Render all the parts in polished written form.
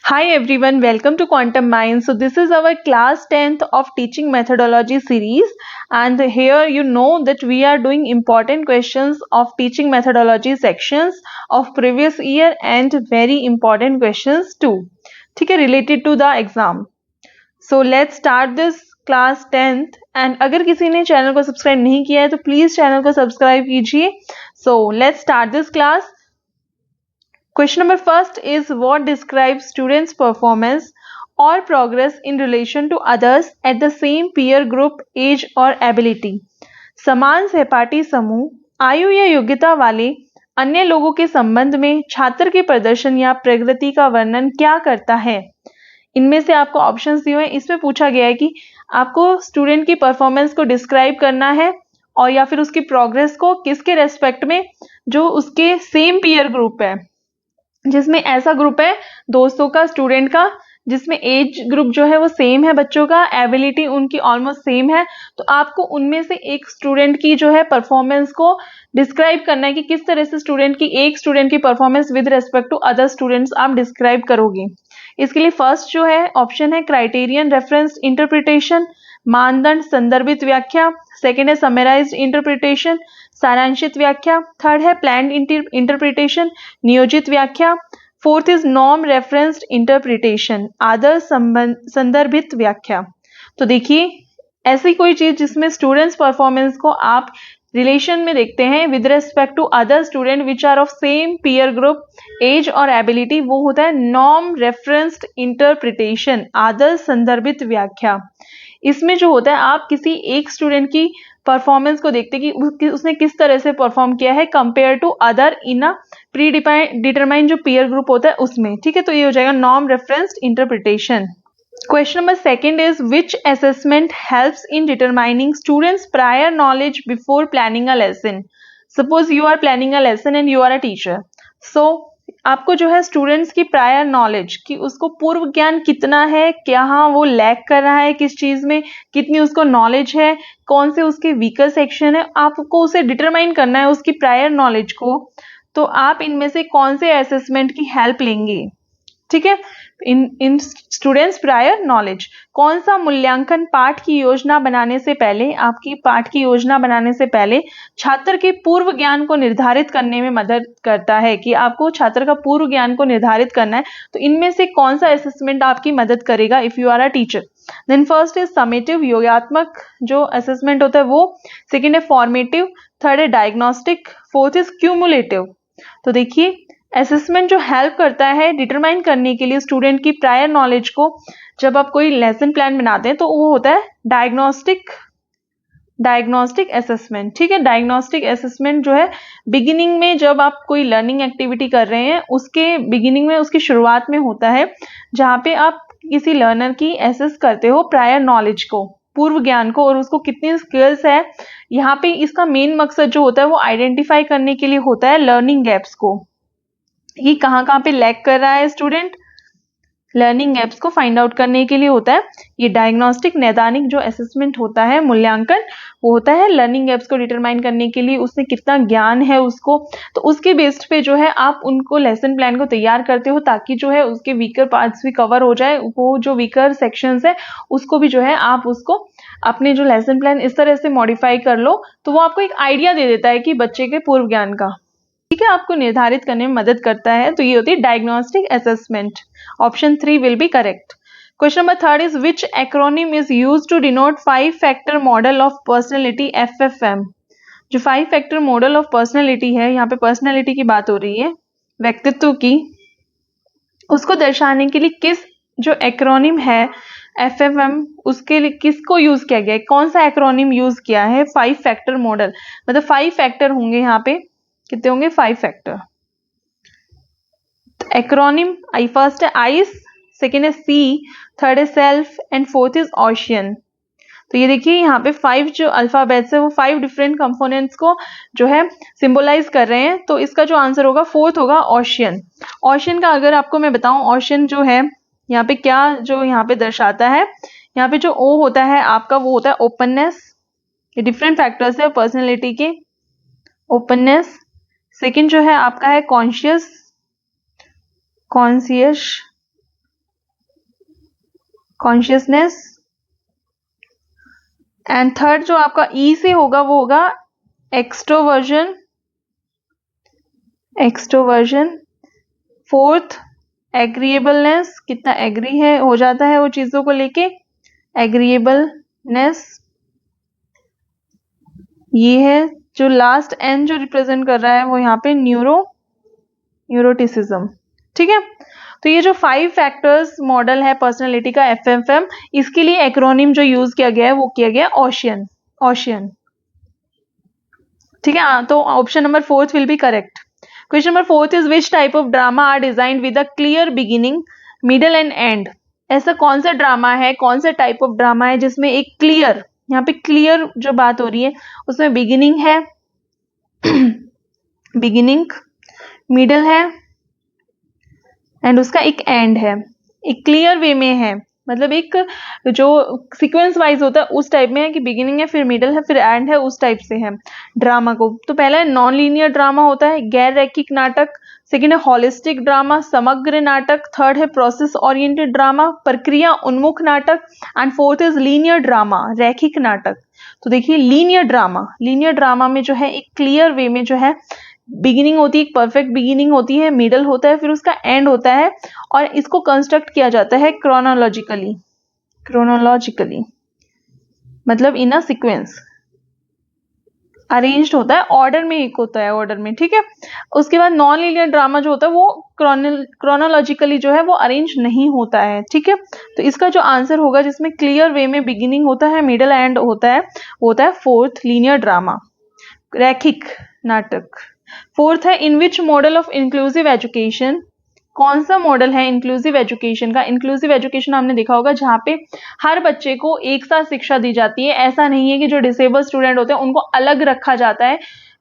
Hi everyone, welcome to Quantum Minds. So this is our class 10th of teaching methodology series, and here you know that we are doing important questions of teaching methodology sections of previous year and very important questions too. ठीक है, related to the exam. So let's start this class 10th, and अगर किसी ने channel को subscribe नहीं किया है तो प्लीज चैनल को सब्सक्राइब कीजिए. So let's start this class. Question number first is what describes students' performance or progress in relation to others at the same peer group, age or ability. समान सहपाठी समूह आयु या योग्यता वाले अन्य लोगों के संबंध में छात्र के प्रदर्शन या प्रगति का वर्णन क्या करता है. इनमें से आपको ऑप्शंस दिए हुए हैं. इसमें पूछा गया है कि आपको स्टूडेंट की परफॉर्मेंस को डिस्क्राइब करना है और या फिर उसकी प्रोग्रेस को किसके रेस्पेक्ट में, जो उसके सेम पीयर ग्रुप है, जिसमें ऐसा ग्रुप है दोस्तों का, स्टूडेंट का, जिसमें एज ग्रुप जो है वो सेम है बच्चों का, एबिलिटी उनकी ऑलमोस्ट सेम है. तो आपको उनमें से एक स्टूडेंट की जो है परफॉर्मेंस को डिस्क्राइब करना है कि किस तरह से एक स्टूडेंट की performance with respect to other students आप डिस्क्राइब करोगे. इसके लिए फर्स्ट जो है ऑप्शन है क्राइटेरियन रेफरेंस्ड इंटरप्रिटेशन, मानदंड संदर्भित व्याख्या. सेकेंड है समराइज्ड इंटरप्रिटेशन, सारांशित व्याख्या. थर्ड है प्लान्ड इंटरप्रिटेशन, नियोजित व्याख्या. Fourth is norm referenced interpretation, आदर्श संदर्भित व्याख्या. तो देखिए, ऐसी कोई चीज जिसमें स्टूडेंट्स परफॉर्मेंस को आप रिलेशन में देखते हैं with respect to other student which are of same peer group, age और एबिलिटी, वो होता है नॉर्म रेफरेंस्ड इंटरप्रिटेशन, आदर्श संदर्भित व्याख्या. इसमें जो होता है आप किसी एक स्टूडेंट की परफॉर्मेंस को देखते हैं कि उसने किस तरह से परफॉर्म किया है compare to other in a predetermine जो पीयर ग्रुप होता है उसमें. ठीक है, तो ये हो जाएगा norm referenced interpretation. Question number second is which assessment helps in determining students' prior knowledge before planning a lesson. Suppose you are planning a lesson and you are a teacher. So आपको जो है students की prior knowledge कि उसको पूर्व ज्ञान कितना है, क्या हाँ वो लैक कर रहा है किस चीज में, कितनी उसको नॉलेज है, कौन से उसके वीकर सेक्शन है, आपको उसे डिटरमाइन करना है उसकी प्रायर नॉलेज को. तो आप इनमें से कौन से असेसमेंट की हेल्प लेंगे. ठीक है, इन स्टूडेंट्स प्रायर नॉलेज. कौन सा मूल्यांकन पाठ की योजना बनाने से पहले, आपकी पाठ की योजना बनाने से पहले छात्र के पूर्व ज्ञान को निर्धारित करने में मदद करता है कि आपको छात्र का पूर्व ज्ञान को निर्धारित करना है. तो इनमें से कौन सा असेसमेंट आपकी मदद करेगा if you are a teacher. Then first is summative, योगात्मक जो असेसमेंट होता है वो. सेकेंड है फॉर्मेटिव. थर्ड है डायग्नोस्टिक. Fourth is cumulative. तो देखिए, असेसमेंट जो हेल्प करता है डिटरमाइन करने के लिए स्टूडेंट की प्रायर नॉलेज को, जब आप कोई लेसन प्लान बनाते हैं तो वो होता है डायग्नोस्टिक असेसमेंट. ठीक है, डायग्नोस्टिक असेसमेंट जो है बिगिनिंग में जब आप कोई लर्निंग एक्टिविटी कर रहे हैं उसके बिगिनिंग में, उसकी शुरुआत में होता है, जहाँ पे आप किसी लर्नर की एसेस करते हो प्रायर नॉलेज को, पूर्व ज्ञान को, और उसको कितनी स्किल्स है. यहाँ पे इसका मेन मकसद जो होता है वो आइडेंटिफाई करने के लिए होता है लर्निंग गैप्स को, कि कहाँ पे लैग कर रहा है स्टूडेंट, लर्निंग गैप्स को फाइंड आउट करने के लिए होता है ये डायग्नोस्टिक. नैदानिक जो असेसमेंट होता है, मूल्यांकन, वो होता है लर्निंग गैप्स को डिटरमाइन करने के लिए, उसने कितना ज्ञान है उसको. तो उसके बेस्ड पे जो है आप उनको लेसन प्लान को तैयार करते हो ताकि जो है उसके वीकर पार्ट्स भी कवर हो जाए, वो जो वीकर सेक्शंस है उसको भी जो है आप उसको अपने जो लेसन प्लान इस तरह से मॉडिफाई कर लो तो वो आपको एक आइडिया दे देता है कि बच्चे के पूर्व ज्ञान का, ठीक है, आपको निर्धारित करने में मदद करता है. तो ये होती है diagnostic assessment. Option 3 will be correct. Question number third is which acronym is used to denote 5 factor model of personality FFM. जो 5 फैक्टर मॉडल ऑफ पर्सनैलिटी है, यहाँ पे पर्सनैलिटी की बात हो रही है, व्यक्तित्व की, उसको दर्शाने के लिए किस जो एक्रोनिम है FFM, उसके लिए किसको यूज किया गया है, कौन सा एक्रोनिम यूज किया है. 5 फैक्टर मॉडल मतलब 5 फैक्टर होंगे यहाँ पे, कितने होंगे, 5 फैक्टर. एक्रोनिम आई फर्स्ट है आइस, सेकेंड है सी, थर्ड है self and fourth is ocean. तो ये देखिए यहाँ पे 5 जो अल्फाबेट्स है वो 5 डिफरेंट कंपोनेंट्स को जो है सिंबलाइज कर रहे हैं. तो इसका जो आंसर होगा फोर्थ होगा ओशियन. ओशियन का अगर आपको मैं बताऊं, ओशियन जो है यहाँ पे क्या जो यहाँ पे दर्शाता है, यहाँ पे जो ओ होता है आपका वो होता है ओपननेस. ये डिफरेंट फैक्टर्स है पर्सनैलिटी के. ओपननेस. सेकेंड जो है आपका है कॉन्शियस, कॉन्शियसनेस। एंड थर्ड जो आपका ई से होगा वो होगा एक्सट्रोवर्जन, एक्सट्रोवर्जन। फोर्थ एग्रीएबलनेस, कितना एग्री है हो जाता है वो चीजों को लेके, एग्रीएबलनेस। ये है जो लास्ट एन जो रिप्रेजेंट कर रहा है वो यहाँ पे न्यूरोटिसिज्म। ठीक है, तो ये जो 5 फैक्टर्स मॉडल है पर्सनालिटी का एफएफएम, इसके लिए एक्रोनिम जो यूज किया गया है वो किया गया ओशियन, ओशियन। ठीक है, तो option number 4 will be correct. Question number 4 is which type of drama are designed with a clear beginning, middle and end. ऐसा कौन सा ड्रामा है, कौन सा टाइप ऑफ ड्रामा है जिसमें एक क्लियर, यहाँ पे क्लियर जो बात हो रही है उसमें बिगिनिंग है, बिगिनिंग, मिडल है एंड उसका एक एंड है, एक क्लियर वे में है, मतलब एक जो सीक्वेंस वाइज होता है उस टाइप में है कि बिगिनिंग है फिर मिडल है फिर एंड है, उस टाइप से है ड्रामा को। तो पहला है नॉन लीनियर ड्रामा होता है, गैर रैखिक नाटक। सेकेंड है होलिस्टिक ड्रामा, समग्र नाटक। थर्ड है प्रोसेस ओरिएंटेड ड्रामा, प्रक्रिया उन्मुख नाटक। And fourth is linear drama, रैखिक नाटक। तो देखिए लीनियर ड्रामा, लीनियर ड्रामा में जो है एक क्लियर वे में जो है बिगिनिंग होती है, एक परफेक्ट बिगिनिंग होती है, मिडल होता है, फिर उसका एंड होता है, और इसको कंस्ट्रक्ट किया जाता है क्रोनोलॉजिकली, क्रोनोलॉजिकली मतलब इन अ सीक्वेंस, अरेंज्ड होता है, ऑर्डर में एक होता है, ऑर्डर में। ठीक है, उसके बाद नॉन लीनियर ड्रामा जो होता है वो क्रोनोलॉजिकली जो है वो अरेंज नहीं होता है। ठीक है, तो इसका जो आंसर होगा जिसमें क्लियर वे में बिगिनिंग होता है, मिडल एंड होता है, वो होता है फोर्थ, लीनियर ड्रामा, रैखिक नाटक। फोर्थ है in which model of inclusive education, कौन सा मॉडल है इंक्लूसिव एजुकेशन का। इंक्लूसिव एजुकेशन हमने देखा होगा जहाँ पे हर बच्चे को एक साथ शिक्षा दी जाती है, ऐसा नहीं है कि जो डिसेबल स्टूडेंट होते हैं उनको अलग रखा जाता है।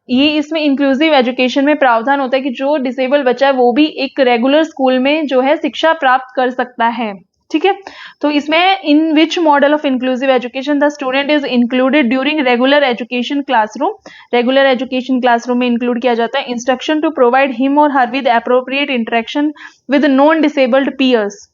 ये इसमें इंक्लूसिव एजुकेशन में प्रावधान होता है कि जो डिसेबल बच्चा है वो भी एक रेगुलर स्कूल में जो है शिक्षा प्राप्त कर सकता है। ठीक है, तो इसमें in which model of inclusive education the student is included during regular education classroom. Regular education classroom में इंक्लूड किया जाता है इंस्ट्रक्शन टू प्रोवाइड हिम और her with appropriate interaction with non disabled peers,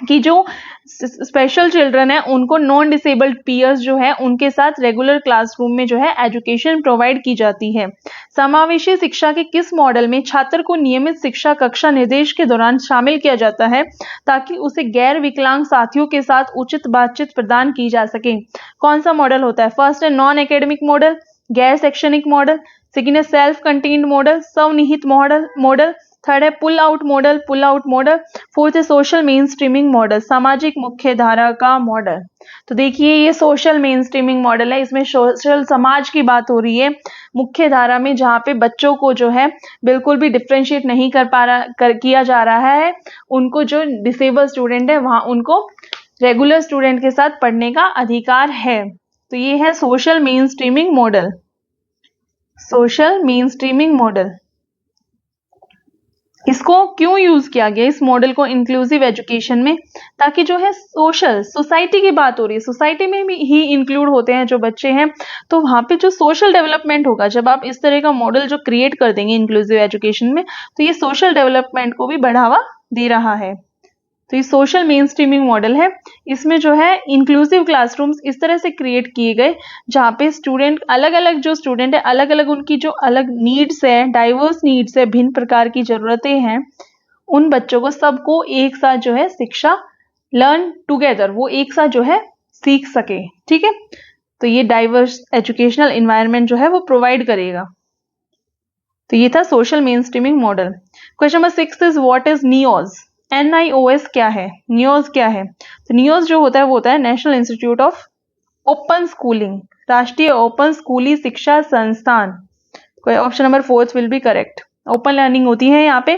कि जो स्पेशल चिल्ड्रन है उनको non disabled peers जो है उनके साथ रेगुलर क्लासरूम में जो है एजुकेशन प्रोवाइड की जाती है। समावेशी शिक्षा के किस मॉडल में छात्र को नियमित शिक्षा कक्षा निर्देश के दौरान शामिल किया जाता है ताकि उसे गैर विकलांग साथियों के साथ उचित बातचीत प्रदान की जा सके। कौन सा मॉडल होता है? फर्स्ट है नॉन एकेडमिक मॉडल, गैर शैक्षणिक मॉडल। सेकेंड है सेल्फ कंटेन्ड मॉडल, स्वनिहित मॉडल। थर्ड है पुल आउट मॉडल। फोर्थ है सोशल मेन स्ट्रीमिंग मॉडल, सामाजिक मुख्य धारा का मॉडल। तो देखिए ये सोशल मेन स्ट्रीमिंग मॉडल है, इसमें सोशल समाज की बात हो रही है, मुख्य धारा में, जहाँ पे बच्चों को जो है बिल्कुल भी डिफ्रेंशिएट नहीं किया जा रहा है। उनको जो डिसेबल स्टूडेंट है वहां उनको रेगुलर स्टूडेंट के साथ पढ़ने का अधिकार है। तो ये है social mainstreaming model, social mainstreaming model. इसको क्यों यूज किया गया इस मॉडल को इंक्लूसिव एजुकेशन में? ताकि जो है सोशल, सोसाइटी की बात हो रही है, सोसाइटी में भी ही इंक्लूड होते हैं जो बच्चे हैं, तो वहां पे जो सोशल डेवलपमेंट होगा, जब आप इस तरह का मॉडल जो क्रिएट कर देंगे इंक्लूसिव एजुकेशन में, तो ये सोशल डेवलपमेंट को भी बढ़ावा दे रहा है। तो ये सोशल मेन स्ट्रीमिंग मॉडल है। इसमें जो है इंक्लूसिव क्लासरूम्स इस तरह से क्रिएट किए गए जहाँ पे स्टूडेंट, अलग अलग जो स्टूडेंट है, अलग अलग उनकी जो अलग नीड्स है, डाइवर्स नीड्स है, भिन्न प्रकार की जरूरतें हैं, उन बच्चों को सबको एक साथ जो है शिक्षा, लर्न टुगेदर, वो एक साथ जो है सीख सके। ठीक है, तो ये डाइवर्स एजुकेशनल इन्वायरमेंट जो है वो प्रोवाइड करेगा। तो ये था social mainstreaming model. Question number 6 is what is NIOS? NIOS क्या है? नियोज क्या है? तो नियोज जो होता है वो होता है national institute of open schooling, राष्ट्रीय ओपन स्कूली शिक्षा संस्थान। Option number 4 will be correct. Open learning होती है यहाँ पे।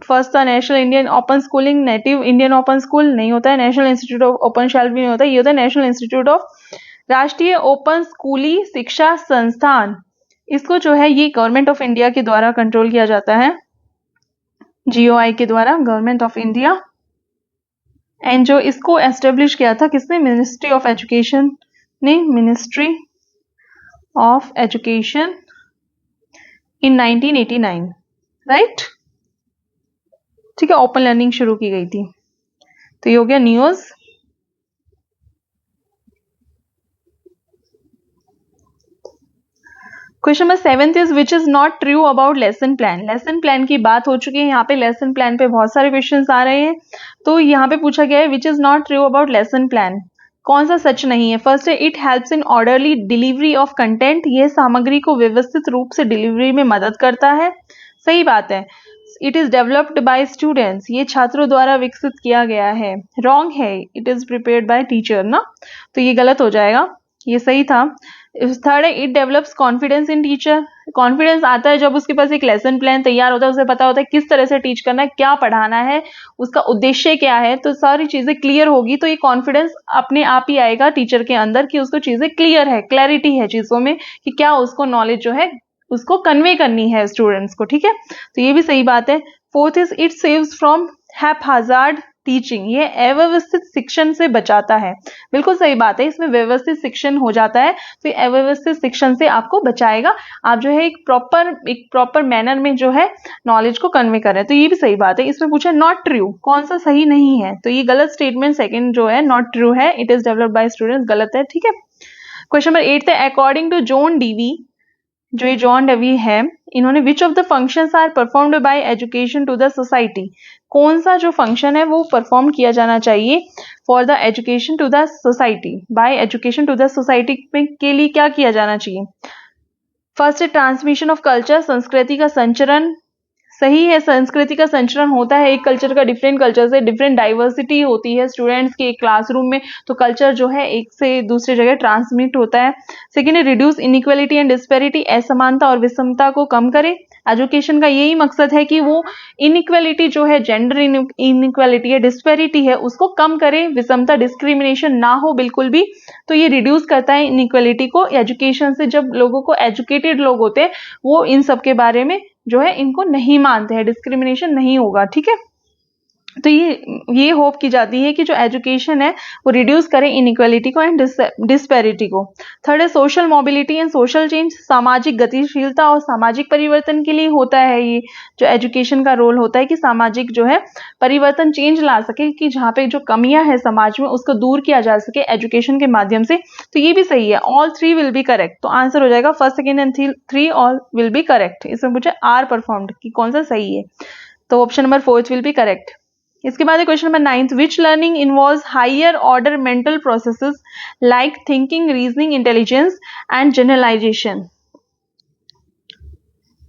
फर्स्ट था national Indian open schooling, native Indian open school नहीं होता है, national institute of open shelf भी नहीं होता है, ये होता है नेशनल इंस्टीट्यूट ऑफ, राष्ट्रीय ओपन स्कूली शिक्षा संस्थान। इसको जो है ये गवर्नमेंट ऑफ इंडिया के द्वारा कंट्रोल किया जाता है, GOI के द्वारा, गवर्नमेंट ऑफ इंडिया। एंड जो इसको एस्टेब्लिश किया था किसने? मिनिस्ट्री ऑफ एजुकेशन ने, ministry of education in 1989, right? ठीक है, ओपन लर्निंग शुरू की गई थी। तो ये हो गया news. Question number 7 is which is not true about lesson plan. Lesson plan की बात हो चुकी है, यहाँ पे लेसन प्लान पे बहुत सारे क्वेश्चंस आ रहे हैं। तो यहाँ पे पूछा गया है which is not true about lesson plan, कौन सा सच नहीं है। फर्स्ट है it helps in orderly delivery of content, यह सामग्री को व्यवस्थित रूप से डिलीवरी में मदद करता है, सही बात है। It is developed by students, ये छात्रों द्वारा विकसित किया गया है। रॉन्ग है, it is prepared by teacher ना, तो ये गलत हो जाएगा, ये सही था। थर्ड है it develops confidence in teacher, confidence आता है जब उसके पास एक लेसन प्लान तैयार होता है, उसे पता होता है किस तरह से टीच करना है, क्या पढ़ाना है, उसका उद्देश्य क्या है, तो सारी चीजें क्लियर होगी, तो ये कॉन्फिडेंस अपने आप ही आएगा टीचर के अंदर कि उसको चीजें क्लियर है, क्लैरिटी है चीजों में कि क्या उसको नॉलेज जो है उसको कन्वे करनी है स्टूडेंट्स को, ठीक है, तो ये भी सही बात है। Fourth is it saves from haphazard teaching, ये अव्यवस्थित शिक्षण से बचाता है, बिल्कुल सही बात है, इसमें व्यवस्थित शिक्षण हो जाता है, तो ये अव्यवस्थित शिक्षण से आपको बचाएगा, आप जो है एक प्रॉपर मैनर में जो है नॉलेज को कन्वे कर रहे हैं, तो ये भी सही बात है। इसमें पूछा नॉट ट्रू, कौन सा सही नहीं है, तो ये गलत स्टेटमेंट सेकंड जो है नॉट ट्रू है, it is developed by students, गलत है, ठीक है। क्वेश्चन नंबर 8 है अकॉर्डिंग टू जॉन डीवी, जो ये जॉन डवी है, इन्होंने which of the functions are performed by education to the society, कौन सा जो फंक्शन है वो परफॉर्म किया जाना चाहिए for the education to the society, by education to the society के लिए क्या किया जाना चाहिए। फर्स्ट है ट्रांसमिशन ऑफ कल्चर, संस्कृति का संचरण, सही है, संस्कृति का संचरण होता है, एक कल्चर का डिफरेंट कल्चर से, डिफरेंट डाइवर्सिटी होती है स्टूडेंट्स की एक क्लासरूम में, तो कल्चर जो है एक से दूसरी जगह ट्रांसमिट होता है। सेकेंड है रिड्यूस इनइक्वालिटी एंड डिस्पैरिटी, असमानता और विषमता को कम करे, एजुकेशन का यही मकसद है कि वो इनइक्वालिटी जो है, जेंडर इनइक्वालिटी है, डिस्पैरिटी है, उसको कम करे, विषमता डिस्क्रिमिनेशन ना हो बिल्कुल भी, तो ये रिड्यूस करता है इनइक्वालिटी को। एजुकेशन से जब लोगों को, एजुकेटेड लोग होते हैं वो इन सब के बारे में जो है इनको नहीं मानते हैं, डिस्क्रिमिनेशन नहीं होगा, ठीक है, तो ये होप की जाती है कि जो एजुकेशन है वो रिड्यूस करे इनइक्वालिटी को एंड डिस्पैरिटी को। थर्ड है social mobility and social change, सामाजिक गतिशीलता और सामाजिक परिवर्तन के लिए होता है, ये जो एजुकेशन का रोल होता है कि सामाजिक जो है परिवर्तन, चेंज ला सके, कि जहाँ पे जो कमियां है समाज में उसको दूर किया जा सके एजुकेशन के माध्यम से, तो ये भी सही है। All three will be correct, तो आंसर हो जाएगा first second and three all will be correct. इसमें पूछे आर परफॉर्म्ड कि कौन सा सही है, तो option number fourth will be correct. इसके बाद question number 9, which learning involves higher order mental processes like thinking, reasoning, intelligence and generalization.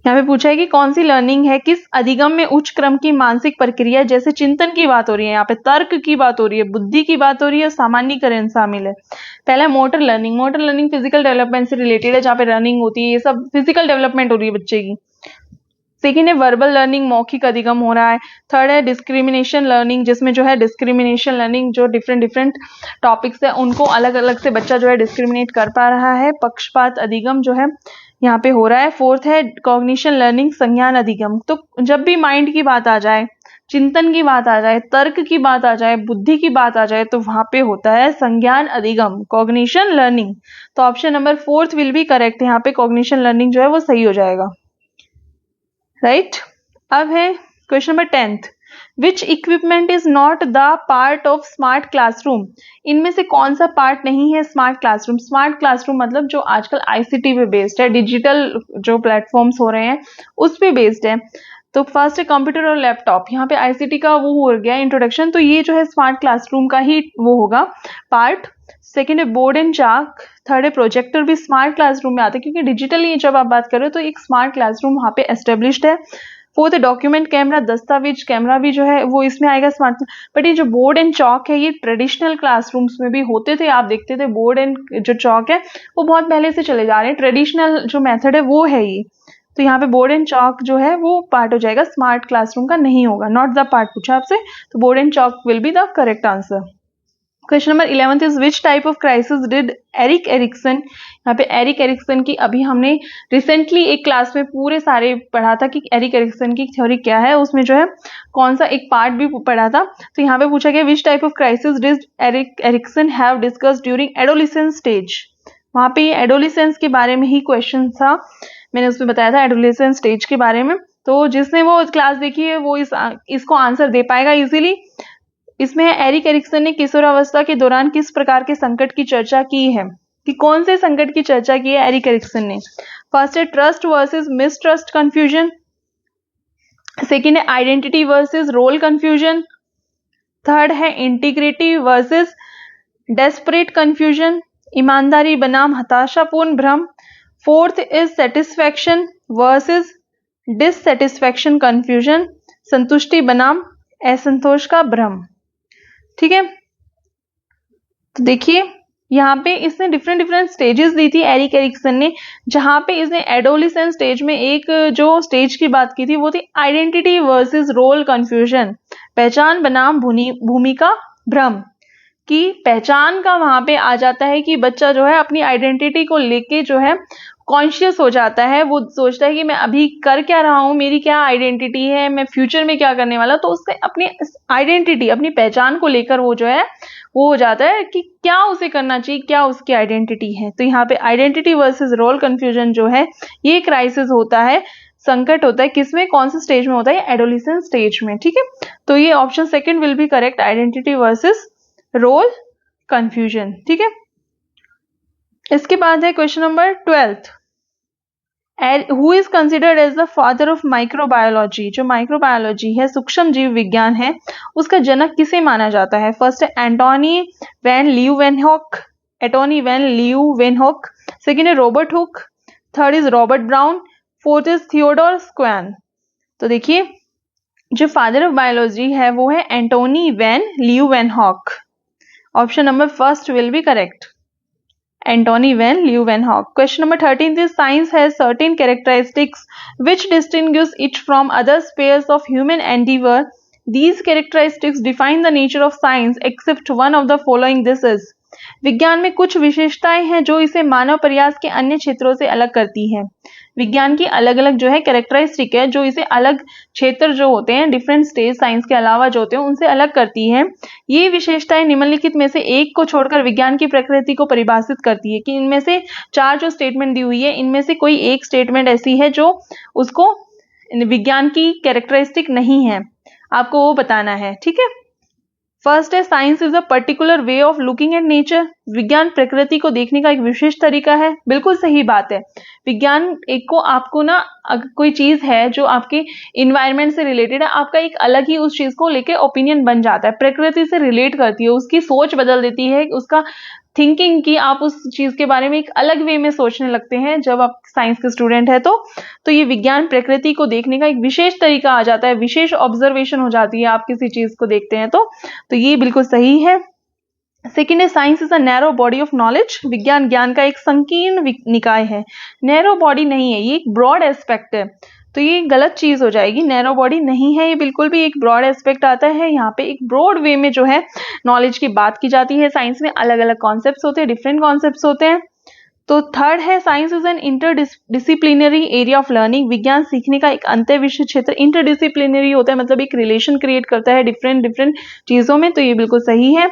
यहाँ पे पूछा है कि कौन सी लर्निंग है, किस अधिगम में उच्च क्रम की मानसिक प्रक्रिया, जैसे चिंतन की बात हो रही है, यहाँ पे तर्क की बात हो रही है, बुद्धि की बात हो रही है, सामान्यीकरण शामिल है। पहला motor learning, motor learning physical development से रिलेटेड है, जहाँ पे रनिंग होती है, ये सब फिजिकल डेवलपमेंट हो रही है बच्चे की। सेकेंड है वर्बल लर्निंग, मौखिक अधिगम हो रहा है। थर्ड है डिस्क्रिमिनेशन लर्निंग, जिसमें जो है डिस्क्रिमिनेशन लर्निंग, जो डिफरेंट टॉपिक्स है उनको अलग अलग से बच्चा जो है डिस्क्रिमिनेट कर पा रहा है, पक्षपात अधिगम जो है यहाँ पे हो रहा है। फोर्थ है कॉग्निशन लर्निंग, संज्ञान अधिगम, तो जब भी माइंड की बात आ जाए, चिंतन की बात आ जाए, तर्क की बात आ जाए, बुद्धि की बात आ जाए, तो वहां पे होता है संज्ञान अधिगम, कॉग्निशन लर्निंग, तो option number fourth will be correct, यहाँ पे कॉग्निशन लर्निंग जो है वो सही हो जाएगा, राइट। अब है question number 10, which equipment is not the part of smart classroom, इनमें से कौन सा पार्ट नहीं है स्मार्ट क्लासरूम। स्मार्ट क्लासरूम मतलब जो आजकल आईसीटी पे बेस्ड है, डिजिटल जो प्लेटफॉर्म्स हो रहे हैं उस पे बेस्ड है। तो फर्स्ट है कंप्यूटर और लैपटॉप, यहाँ पे आईसीटी का वो हो गया इंट्रोडक्शन, तो ये जो है स्मार्ट क्लासरूम का ही वो होगा पार्ट। सेकेंड है बोर्ड एंड चाक, थर्ड है प्रोजेक्टर, भी स्मार्ट क्लासरूम में आता है क्योंकि डिजिटली जब आप बात कर रहे हो तो एक स्मार्ट क्लासरूम वहाँ पे एस्टेब्लिश्ड है। फोर्थ है डॉक्यूमेंट कैमरा, दस्तावेज कैमरा भी जो है वो इसमें आएगा स्मार्ट। बट ये जो बोर्ड एंड चॉक है ये ट्रेडिशनल क्लासरूम्स में भी होते थे, आप देखते थे बोर्ड एंड जो चॉक है वो बहुत पहले से चले जा रहे हैं, ट्रेडिशनल जो मेथड है वो है ये, तो यहाँ पे बोर्ड एंड चॉक जो है वो पार्ट हो जाएगा, स्मार्ट क्लासरूम का नहीं होगा, नॉट द पार्ट पूछा आपसे, तो board and chalk will be the correct answer. Question number 11 is which type of crisis did Erik Erikson, यहाँ पे एरिक एरिक्सन की अभी हमने रिसेंटली एक क्लास में पूरे सारे पढ़ा था कि एरिक एरिक्सन की थ्योरी क्या है, उसमें जो है कौन सा एक पार्ट भी पढ़ा था, तो यहाँ पे पूछा गया विच type of crisis did Erik Erikson have discussed during adolescence stage, वहाँ पे एडोलिसेंस के बारे में ही क्वेश्चन था, मैंने उसमें बताया था एडोलिसेंस स्टेज के बारे में, तो जिसने वो क्लास देखी है वो इसको आंसर दे पाएगा इजीली। इसमें है एरिक एरिक्सन ने किशोरावस्था के दौरान किस प्रकार के संकट की चर्चा की है, कि कौन से संकट की चर्चा की है एरिक एरिक्सन ने। फर्स्ट है trust versus mistrust confusion, second है identity versus role confusion, third है इंटीग्रिटी वर्सेस डेस्परेट कंफ्यूजन, ईमानदारी बनाम हताशापूर्ण भ्रम, fourth is satisfaction versus dissatisfaction confusion, संतुष्टि बनाम असंतोष का भ्रम। ठीक है, तो देखिए यहाँ पे इसने डिफरेंट स्टेजेस दी थी एरिक एरिक्सन ने, जहां पे इसने एडोलिसेंस स्टेज में एक जो स्टेज की बात की थी वो थी आइडेंटिटी वर्सेस रोल कंफ्यूजन, पहचान बनाम भूमिका भ्रम, कि पहचान का वहां पे आ जाता है कि बच्चा जो है अपनी आइडेंटिटी को लेके जो है कॉन्शियस हो जाता है, वो सोचता है कि मैं अभी कर क्या रहा हूँ, मेरी क्या आइडेंटिटी है, मैं फ्यूचर में क्या करने वाला, तो उससे अपनी आइडेंटिटी अपनी पहचान को लेकर वो जो है वो हो जाता है कि क्या उसे करना चाहिए, क्या उसकी आइडेंटिटी है। तो यहाँ पे आइडेंटिटी वर्सेस रोल कंफ्यूजन जो है ये क्राइसिस होता है, संकट होता है, किसमें, कौन से स्टेज में होता है, एडोलिसेंस स्टेज में। ठीक है, तो ये option second will be correct, identity versus role confusion. ठीक है, इसके बाद है question number 12th, who is considered as the father of microbiology. जो माइक्रोबायोलॉजी है, सूक्ष्म जीव विज्ञान है, उसका जनक किसे माना जाता है। फर्स्ट है एंटोनी वैन लीeuwenhoek, एंटोनी वैन लीeuwenhoek, सेकेंड है Robert Hooke, third is Robert Brown, fourth is Theodor Schwann. तो देखिए जो फादर ऑफ बायोलॉजी है वो है एंटोनी वैन लीeuwenhoek, option number first will be correct, Anthony van Leeuwenhoek. Question number 13 is science has certain characteristics which distinguish it from other spheres of human endeavor. These characteristics define the nature of science except one of the following. This is विज्ञान में कुछ विशेषताएं हैं जो इसे मानव प्रयास के अन्य क्षेत्रों से अलग करती हैं। विज्ञान की अलग अलग जो है कैरेक्टरिस्टिक है जो इसे अलग क्षेत्र जो होते हैं डिफरेंट स्टेज साइंस के अलावा जो होते हैं उनसे अलग करती है। ये विशेषताएं निम्नलिखित में से एक को छोड़कर विज्ञान की प्रकृति को परिभाषित करती है, कि इनमें से चार जो स्टेटमेंट दी हुई है इनमें से कोई एक स्टेटमेंट ऐसी है जो उसको विज्ञान की कैरेक्टरिस्टिक नहीं है, आपको वो बताना है। ठीक है, फर्स्ट है science is a particular way of looking at nature. विज्ञान प्रकृति को देखने का एक विशेष तरीका है। बिल्कुल सही बात है, विज्ञान एक को आपको ना कोई चीज है जो आपके इन्वायरमेंट से रिलेटेड है, आपका एक अलग ही उस चीज को लेके ओपिनियन बन जाता है, प्रकृति से रिलेट करती है, उसकी सोच बदल देती है, उसका थिंकिंग की आप उस चीज के बारे में एक अलग वे में सोचने लगते हैं जब आप साइंस के स्टूडेंट है। तो ये विज्ञान प्रकृति को देखने का एक विशेष तरीका आ जाता है, विशेष ऑब्जर्वेशन हो जाती है आप किसी चीज को देखते हैं तो ये बिल्कुल सही है। सेकेंड है science is a narrow body of knowledge. विज्ञान ज्ञान का एक संकीर्ण निकाय है, नैरो बॉडी नहीं है, ये एक ब्रॉड एस्पेक्ट है, तो ये गलत चीज हो जाएगी, नैरो बॉडी नहीं है, ये बिल्कुल भी एक ब्रॉड एस्पेक्ट आता है। यहाँ पे एक ब्रॉड वे में जो है नॉलेज की बात की जाती है। साइंस में अलग अलग कॉन्सेप्ट्स होते हैं, डिफरेंट कॉन्सेप्ट्स होते हैं। तो थर्ड है science is an interdisciplinary area of learning. विज्ञान सीखने का एक अंतर विषय क्षेत्र इंटरडिसिप्लिनरी होता है, मतलब एक रिलेशन क्रिएट करता है डिफरेंट चीजों में, तो ये बिल्कुल सही है।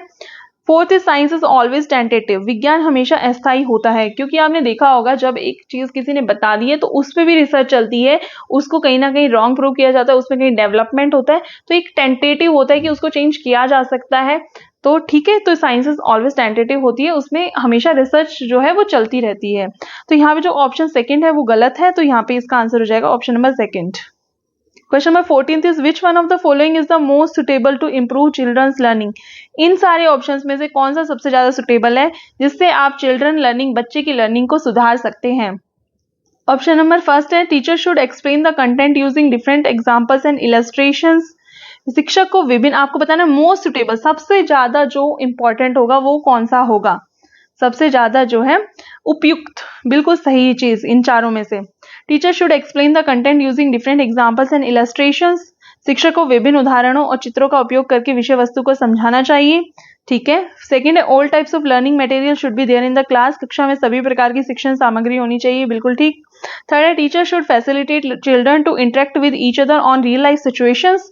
Fourth is science is always tentative. विज्ञान हमेशा अस्थायी होता है, क्योंकि आपने देखा होगा जब एक चीज किसी ने बता दी है तो उस पर भी रिसर्च चलती है, उसको कहीं ना कहीं रॉन्ग प्रूव किया जाता है, उसमें कहीं डेवलपमेंट होता है, तो एक टेंटेटिव होता है कि उसको चेंज किया जा सकता है। तो ठीक है, तो साइंस इज ऑलवेज टेंटेटिव होती है, उसमें हमेशा रिसर्च जो है वो चलती रहती है। तो यहाँ पे जो ऑप्शन सेकंड है वो गलत है, तो यहाँ पे इसका आंसर हो जाएगा option number second. Question number 14 is which one of the following is the most suitable to improve children's learning. इन सारे ऑप्शंस में से कौन सा सबसे ज्यादा सुटेबल है जिससे आप चिल्ड्रन लर्निंग, बच्चे की लर्निंग को सुधार सकते हैं। ऑप्शन नंबर फर्स्ट है teacher should explain the content using different examples and illustrations. शिक्षक को विभिन्न, आपको बताना मोस्ट सुटेबल, सबसे ज्यादा जो इंपॉर्टेंट होगा वो कौन सा होगा, सबसे ज्यादा जो है उपयुक्त, बिल्कुल सही चीज इन चारों में से। Teacher should explain the content using different examples and illustrations. शिक्षक को विभिन्न उदाहरणों और चित्रों का उपयोग करके विषय वस्तु को समझाना चाहिए। ठीक है। सेकंड है all types of learning material should be there in the class. कक्षा में सभी प्रकार की शिक्षण सामग्री होनी चाहिए, बिल्कुल ठीक। थर्ड है teacher should facilitate children to interact with each other on real life situations.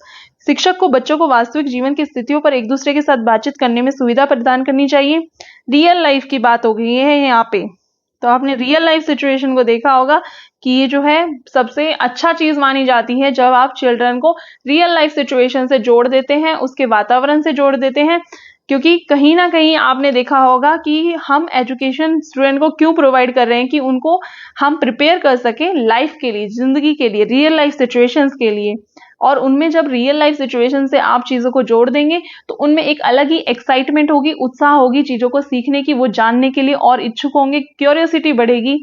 शिक्षक को बच्चों को वास्तविक जीवन की स्थितियों पर एक दूसरे के साथ बातचीत करने में सुविधा प्रदान करनी चाहिए। रियल लाइफ की बात हो गई है यहाँ पे, तो आपने रियल लाइफ सिचुएशन को देखा होगा कि ये जो है सबसे अच्छा चीज मानी जाती है जब आप चिल्ड्रन को रियल लाइफ सिचुएशन से जोड़ देते हैं, उसके वातावरण से जोड़ देते हैं। क्योंकि कहीं ना कहीं आपने देखा होगा कि हम एजुकेशन स्टूडेंट को क्यों प्रोवाइड कर रहे हैं कि उनको हम प्रिपेयर कर सके लाइफ के लिए, जिंदगी के लिए, रियल लाइफ सिचुएशंस के लिए। और उनमें जब रियल लाइफ सिचुएशन से आप चीजों को जोड़ देंगे तो उनमें एक अलग ही एक्साइटमेंट होगी, उत्साह होगी चीजों को सीखने की, वो जानने के लिए और इच्छुक होंगे, क्यूरियोसिटी बढ़ेगी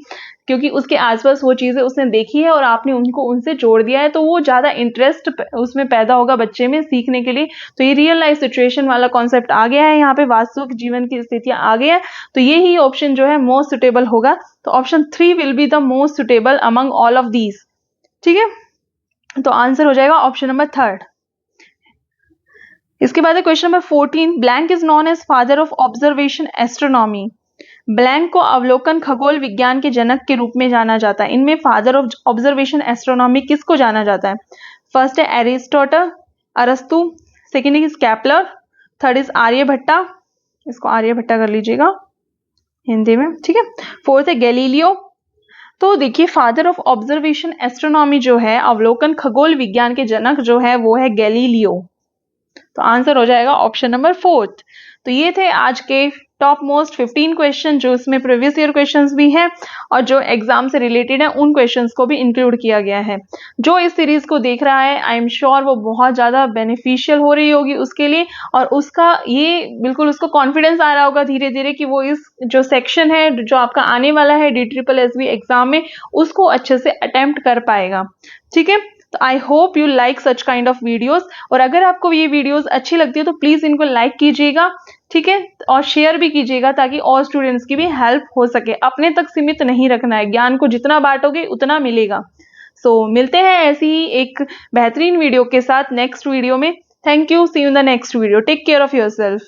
क्योंकि उसके आसपास वो चीजें उसने देखी है और आपने उनको उनसे जोड़ दिया है, तो वो ज्यादा इंटरेस्ट उसमें पैदा होगा बच्चे में सीखने के लिए। तो ये रियल लाइफ सिचुएशन वाला कॉन्सेप्ट आ गया है यहाँ पे, वास्तविक जीवन की स्थितियां आ गई है, तो ये ही ऑप्शन जो है मोस्ट सुटेबल होगा। तो option 3 will be the most suitable among all of these. ठीक है, तो आंसर हो जाएगा ऑप्शन नंबर 3। इसके बाद है question number 14। Blank is known as father of observation astronomy. Blank को अवलोकन खगोल विज्ञान के जनक के रूप में जाना जाता है। इनमें फादर ऑफ ऑब्जर्वेशन एस्ट्रोनॉमी किसको जाना जाता है? फर्स्ट है एरिस्टोटल, अरस्तु, second is Kepler, third is Aryabhatta, इसको आर्यभट्टा कर लीजिएगा हिंदी में, ठीक है। फोर्थ है गैलीलियो। तो देखिए फादर ऑफ ऑब्जर्वेशन एस्ट्रोनॉमी जो है, अवलोकन खगोल विज्ञान के जनक जो है वो है गैलीलियो। तो आंसर हो जाएगा ऑप्शन नंबर 4। तो ये थे आज के टॉप मोस्ट 15 क्वेश्चन जो इसमें प्रीवियस ईयर क्वेश्चंस भी हैं और जो एग्जाम से रिलेटेड है उन क्वेश्चंस को भी इंक्लूड किया गया है। जो इस सीरीज को देख रहा है आई एम श्योर वो बहुत ज्यादा बेनिफिशियल हो रही होगी उसके लिए, और उसका ये बिल्कुल उसको कॉन्फिडेंस आ रहा होगा धीरे धीरे कि वो इस जो सेक्शन है जो आपका आने वाला है DSSB एग्जाम में उसको अच्छे से अटेम्प्ट कर पाएगा। ठीक है, तो I hope you like such kind of videos, और अगर आपको ये वीडियोस अच्छी लगती है तो प्लीज इनको लाइक कीजिएगा, ठीक है, और शेयर भी कीजिएगा ताकि और स्टूडेंट्स की भी हेल्प हो सके। अपने तक सीमित नहीं रखना है, ज्ञान को जितना बांटोगे उतना मिलेगा। सो मिलते हैं ऐसी ही एक बेहतरीन वीडियो के साथ नेक्स्ट वीडियो में। Thank you, see you in the next video, take care of yourself.